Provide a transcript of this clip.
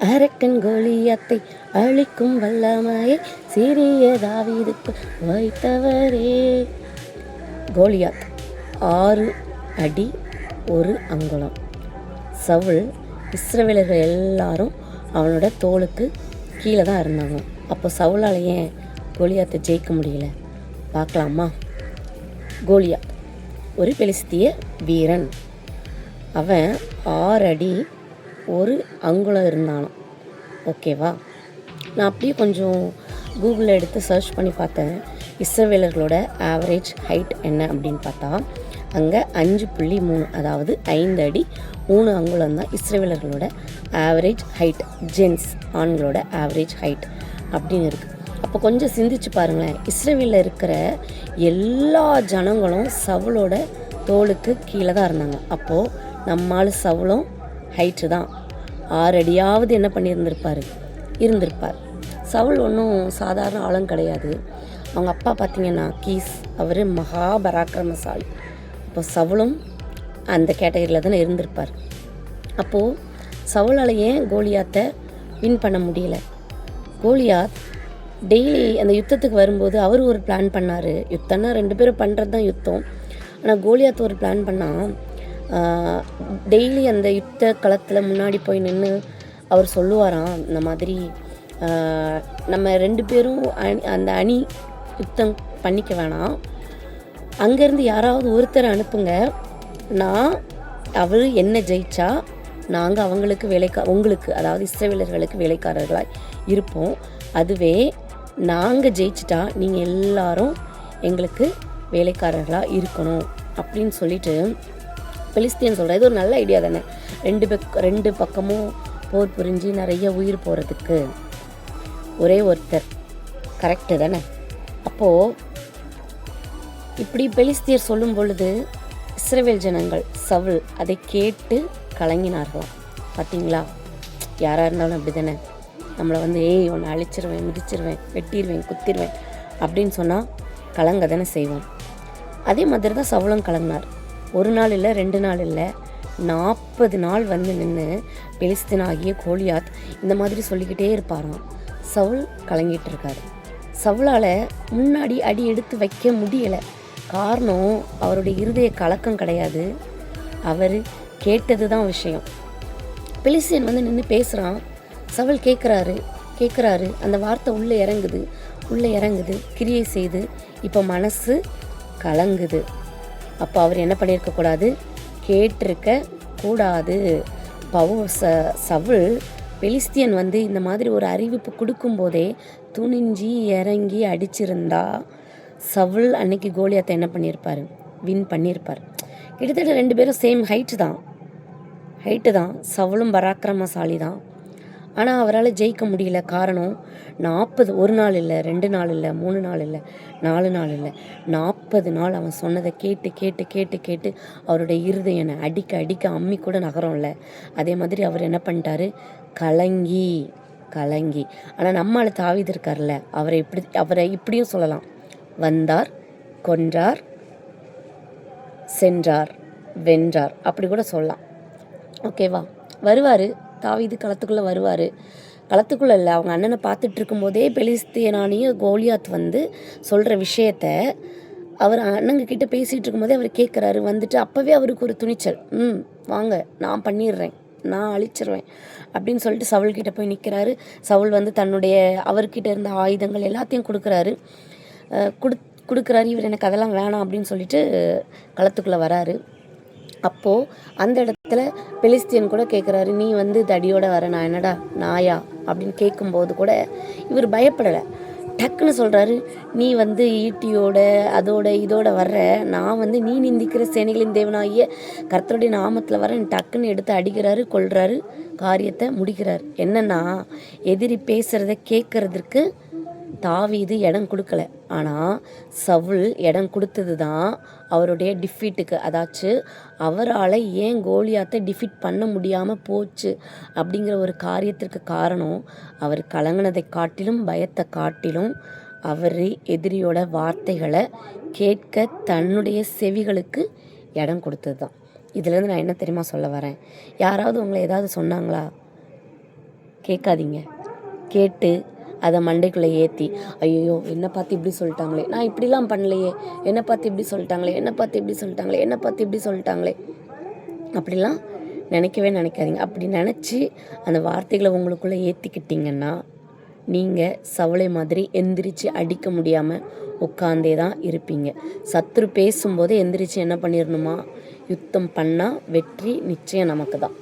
அரக்கன் கோலியாத்தை அழிக்கும் வல்லமையை சிறிய தாவீதுக்கு வைத்தவரே. கோலியாத் 6 அடி 1 அங்குலம். சவுல் இஸ்ரவேலர்கள் எல்லாரும் அவனோட தோளுக்கு கீழே தான் இருந்தாங்க. அப்போ சவுலால் ஏன் கோலியாத்தை ஜெயிக்க முடியல பார்க்கலாமா? கோலியாத் ஒரு பெலிஸ்திய வீரன். அவன் 6 அடி 1 அங்குலம் இருந்தானோ. ஓகேவா? நான் அப்படியே கொஞ்சம் கூகுளில் எடுத்து சர்ச் பண்ணி பார்த்தேன். இஸ்ரவேலர்களோட ஆவரேஜ் ஹைட் என்ன அப்படின்னு பார்த்தா அங்கே 5.3, அதாவது 5 அடி 3 அங்குலம் தான் இஸ்ரவேலர்களோட ஆவரேஜ் ஹைட். ஜென்ஸ் ஆண்களோட ஆவரேஜ் ஹைட் அப்படின்னு இருக்குது. அப்போ கொஞ்சம் சிந்திச்சு பாருங்களேன். இஸ்ரவேலில் இருக்கிற எல்லா ஜனங்களும் சவுலோட தோளுக்கு கீழே தான் இருந்தாங்க. அப்போது நம்மால் சவுலும் ஹைட்டு தான் 6 அடியாவது என்ன இருந்திருப்பார். சவுல் ஒன்றும் சாதாரண ஆளும் கிடையாது. அவங்க அப்பா பார்த்திங்கன்னா கீஸ், அவர் மகாபராக்கிரமசாலி. இப்போ சவுலும் அந்த கேட்டகரியில் தானே இருந்திருப்பார். அப்போது சவுலால் ஏன் கோலியாத்தை வின் பண்ண முடியல? கோலியாத் டெய்லி அந்த யுத்தத்துக்கு வரும்போது அவர் ஒரு பிளான் பண்ணார். யுத்தம்னா 2 பேரும் பண்ணுறது தான் யுத்தம். ஆனால் கோலியாத் ஒரு பிளான் பண்ணால் டெய்லி அந்த யுத்த களத்தில் முன்னாடி போய் நின்று அவர் சொல்லுவாராம், இந்த மாதிரி நம்ம 2 பேரும் அந்த அணி யுத்தம் பண்ணிக்க வேணாம், அங்கேருந்து யாராவது ஒருத்தரை அனுப்புங்க, அவர் என்ன ஜெயிச்சா நாங்கள் அவங்களுக்கு உங்களுக்கு, அதாவது இஸ்ரவேலர்களுக்கு வேலைக்காரர்களாக இருப்போம். அதுவே நாங்கள் ஜெயிச்சிட்டா நீங்கள் எல்லாரும் எங்களுக்கு வேலைக்காரர்களாக இருக்கணும் அப்படின்னு சொல்லிட்டு பெலிஸ்தியன் சொல்கிறேன். இது ஒரு நல்ல ஐடியா தானே. 2 பக்கமும் போர் புரிஞ்சு நிறைய உயிர் போகிறதுக்கு ஒரே ஒருத்தர், கரெக்டு தானே? அப்போது இப்படி பெலிஸ்தியர் சொல்லும் பொழுது இஸ்ரவேல் ஜனங்கள், சவுல் அதை கேட்டு கலங்கினார்களாம். பார்த்தீங்களா? யாராக இருந்தாலும் அப்படி தானே. நம்மளை வந்து உன்னை அழிச்சிருவேன், மிதிச்சிருவேன், வெட்டிடுவேன், குத்திடுவேன் அப்படின்னு சொன்னால் கலங்க தானே செய்வோம். அதே மாதிரி தான் சவுலும் கலங்கினார். 1 நாள் இல்லை, 2 நாள் இல்லை, 40 நாள் வந்து நின்று பெலிஸ்தீனாகிய கோலியாத் இந்த மாதிரி சொல்லிக்கிட்டே இருப்பாராம். சவுல் கலங்கிட்டு இருக்காரு. சவுலால் முன்னாடி அடி எடுத்து வைக்க முடியலை. காரணம் அவருடைய இருதய கலக்கம் கிடையாது, அவர் கேட்டது தான் விஷயம். பெலிஸ்தியன் வந்து நின்று பேசுகிறான். சவுல் கேட்குறாரு. அந்த வார்த்தை உள்ளே இறங்குது, கிரியை செய்து இப்போ மனசு கலங்குது. அப்போ அவர் என்ன பண்ணியிருக்கக்கூடாது? கேட்டிருக்க கூடாது. சவுல் பெலிஸ்தியன் வந்து இந்த மாதிரி ஒரு அறிவிப்பு கொடுக்கும்போதே துணிஞ்சி இறங்கி அடிச்சிருந்தா சவுல் அன்னைக்கு கோலியாத்தை என்ன பண்ணியிருப்பார்? வின் பண்ணியிருப்பார். கிட்டத்தட்ட 2 பேரும் சேம் ஹைட்டு தான். சவுலும் பராக்கிரமசாலி தான். ஆனால் அவரால் ஜெயிக்க முடியல. காரணம் 40, 1 நாள் இல்லை, 2 நாள் இல்லை, 3 நாள் இல்லை, 4 நாள் இல்லை, 40 நாள் அவன் சொன்னதை கேட்டு அவருடைய இருதயனை அடிக்க அம்மி கூட நகரம்ல. அதே மாதிரி அவர் என்ன பண்ணிட்டாரு? கலங்கி. ஆனால் நம்மால் தாவீது இருக்கார்ல, அவரை இப்படியும் சொல்லலாம். வந்தார், கொன்றார், சென்றார், வென்றார், அப்படி கூட சொல்லலாம். ஓகேவா? வருவார் தாவீது, களத்துக்குள்ளே வருவார். களத்துக்குள்ளே இல்லை, அவங்க அண்ணனை பார்த்துட்டு இருக்கும்போதே பெலிஸ்தியனானிய கோலியாத் வந்து சொல்கிற விஷயத்த அவர் அண்ணங்கிட்ட பேசிகிட்டு இருக்கும்போதே அவர் கேட்குறாரு. வந்துட்டு அப்போவே அவருக்கு ஒரு துணிச்சல், வாங்க நான் பண்ணிடுறேன், நான் அழிச்சிருவேன் அப்படின்னு சொல்லிட்டு சவுல்கிட்ட போய் நிற்கிறாரு. சவுல் வந்து தன்னுடைய அவர்கிட்ட இருந்த ஆயுதங்கள் எல்லாத்தையும் கொடுக்குறாரு. இவர் எனக்கு அதெல்லாம் வேணாம் அப்படின்னு சொல்லிட்டு களத்துக்குள்ளே வராரு. அப்போது அந்த இடத்துல பெலிஸ்தியன் கூட கேட்குறாரு, நீ வந்து தடியோட வர, நான் என்னடா நாயா அப்படின்னு கேட்கும்போது கூட இவர் பயப்படலை. டக்குன்னு சொல்கிறாரு, நீ வந்து ஈட்டியோட இதோட வர்ற, நான் வந்து நீ நிந்திக்கிற சேனைகளின் தேவனாகிய கர்த்தருடைய நாமத்தில் வரேன். டக்குன்னு எடுத்து அடிக்கிறாரு, கொல்றாரு, காரியத்தை முடிக்கிறார். என்னன்னா, எதிரி பேசுகிறத கேட்கறதுக்கு தாவீது இடம் கொடுக்கல. ஆனால் சவுல் இடம் கொடுத்தது தான் அவருடைய டிஃபீட்டுக்கு. அதாச்சும் அவரால் ஏன் கோலியாத்தை டிஃபீட் பண்ண முடியாமல் போச்சு அப்படிங்கிற ஒரு காரியத்திற்கு காரணம் அவர் கலங்கினதை காட்டிலும் பயத்தை காட்டிலும் அவர் எதிரியோட வார்த்தைகளை கேட்க தன்னுடைய செவிகளுக்கு இடம் கொடுத்தது தான். இதுலேருந்து நான் என்ன தெரியுமா சொல்ல வரேன்? யாராவது உங்களை ஏதாவது சொன்னாங்களா? கேட்காதீங்க. கேட்டு அதை மண்டைக்குள்ளே ஏற்றி, ஐயோ என்னை பார்த்து இப்படி சொல்லிட்டாங்களே, நான் இப்படிலாம் பண்ணலையே, என்னை பார்த்து இப்படி சொல்லிட்டாங்களே, என்னை பார்த்து இப்படி சொல்லிட்டாங்களே, என்னை பார்த்து இப்படி சொல்லிட்டாங்களே, அப்படிலாம் நினைக்கவே நினைக்காதீங்க. அப்படி நினச்சி அந்த வார்த்தைகளை உங்களுக்குள்ளே ஏற்றிக்கிட்டிங்கன்னா நீங்கள் சவளை மாதிரி எந்திரிச்சு அடிக்க முடியாமல் உட்காந்தே தான் இருப்பீங்க. சத்துரு பேசும்போது எந்திரிச்சு என்ன பண்ணிடணுமா, யுத்தம் பண்ணால் வெற்றி நிச்சயம் நமக்கு தான்.